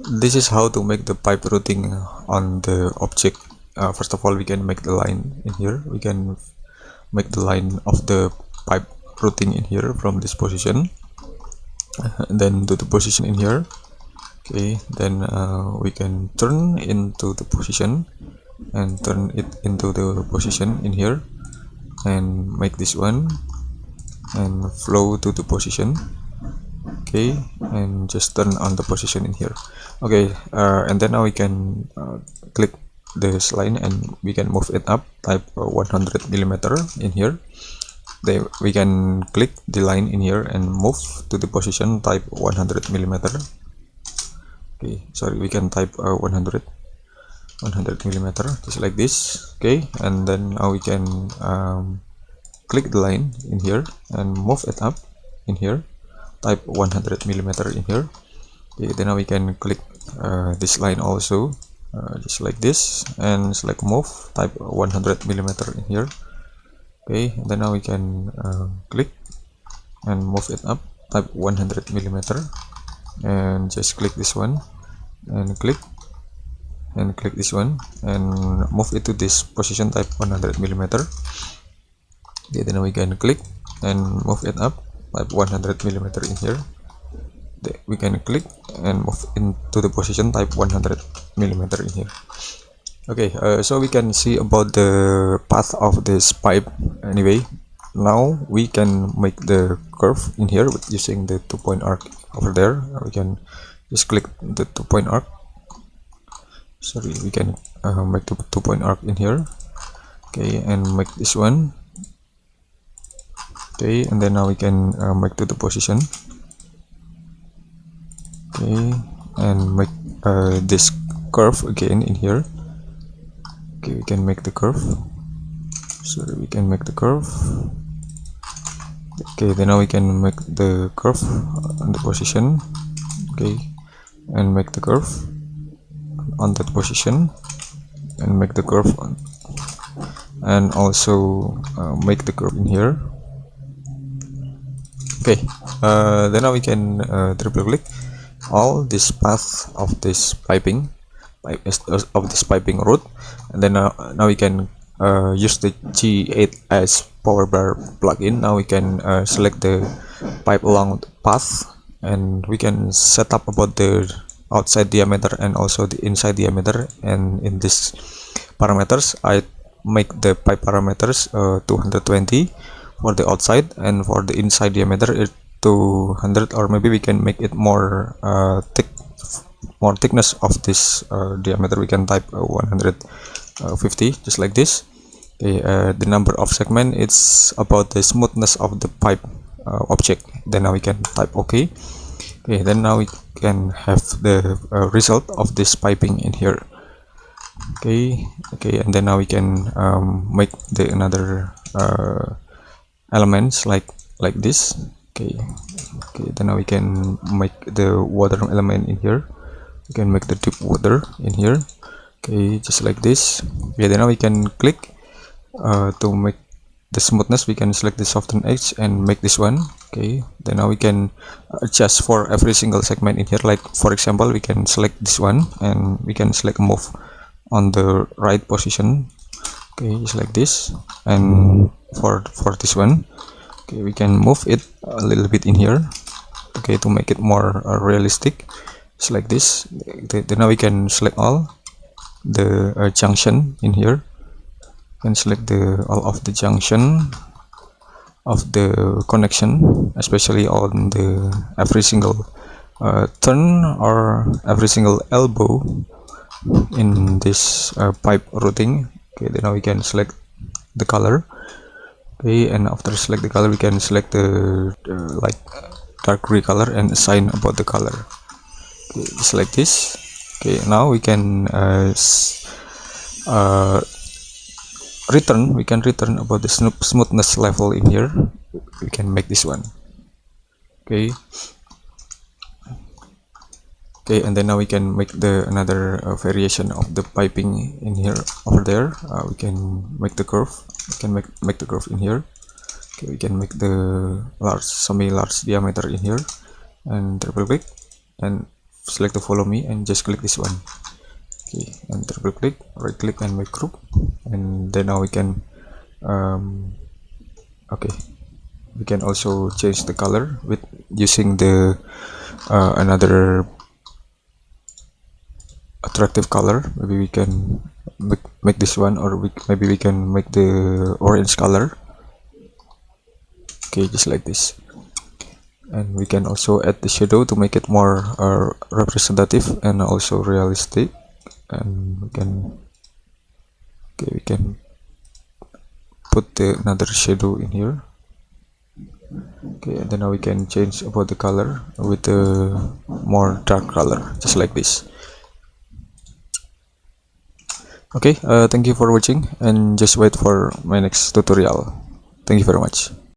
This is how to make the pipe routing on the object. First of all, we can make the line in here. We can make the line of the pipe routing in here from this position, and then to the position in here. Okay, then we can turn into the position and turn it into the position in here, and make this one and flow to the position. Okay, and just turn on the position in here. Okay, and then now we can click this line and we can move it up, type 100 millimeter in here. Then we can click the line in here and move to the position, type 100 millimeter. Okay, sorry, we can type 100 millimeter, just like this. Okay, and then now we can click the line in here and move it up in here, type 100 millimeter in here. Okay, then now we can click this line also, just like this, and select move, type 100 millimeter in here. Okay, and then now we can click and move it up, type 100 millimeter, and just click this one and click this one and move it to this position, type 100 millimeter. Okay, then we can click and move it up, type 100 millimeter in here. We can click and move into the position, type 100 millimeter in here. Okay, so we can see about the path of this pipe. Anyway, now we can make the curve in here with using the 2-point arc over there. We can just click the 2-point arc. Sorry, we can make the 2-point arc in here. Okay, and make this one. Okay, and then now we can make to the position. Okay, and make this curve again in here. Okay, we can make the curve. Sorry, we can make the curve. Okay, then now we can make the curve on the position. Okay, and make the curve on that position, and make the curve on, and also make the curve in here. Okay, then now we can triple click all this path of this piping route, and then now we can use the G8 as power bar plugin. Now we can select the pipe along the path, and we can set up about the outside diameter and also the inside diameter. And in this parameters, I make the pipe parameters 220 for the outside, and for the inside diameter it 200, or maybe we can make it more thickness of this diameter. We can type 150, just like this. Okay, the number of segment, it's about the smoothness of the pipe object. Then now we can type OK. Okay, then now we can have the result of this piping in here. Okay, and then now we can make the another elements like this. Okay, then now we can make the water element in here. We can make the deep water in here. Okay, just like this. Okay, then now we can click to make the smoothness. We can select the soften edge and make this one. Okay, then now we can adjust for every single segment in here. Like for example, we can select this one and we can select move on the right position. Okay, just like this. And for this one, okay, we can move it a little bit in here. Okay, to make it more realistic, just like this. Then now we can select all the junction in here, and select all of the junction of the connection, especially on the every single turn or every single elbow in this pipe routing. Okay, then now we can select the color. Okay, and after select the color, we can select the like dark gray color and assign about the color. Okay, just like this. Okay, now we can return about the smoothness level in here. We can make this one. Okay, and then now we can make the another variation of the piping in here. Over there, we can make the curve. We can make the curve in here. Okay, we can make the semi large diameter in here, and triple click and select the follow me and just click this one. Okay, and triple click, right click and make group, and then now we can okay, we can also change the color with using the another attractive color. Maybe we can make this one, or maybe we can make the orange color. Okay, just like this. And we can also add the shadow to make it more representative and also realistic. And we can, okay, we can put another shadow in here. Okay, and then now we can change about the color with the more dark color, just like this. Okay, thank you for watching, and just wait for my next tutorial. Thank you very much.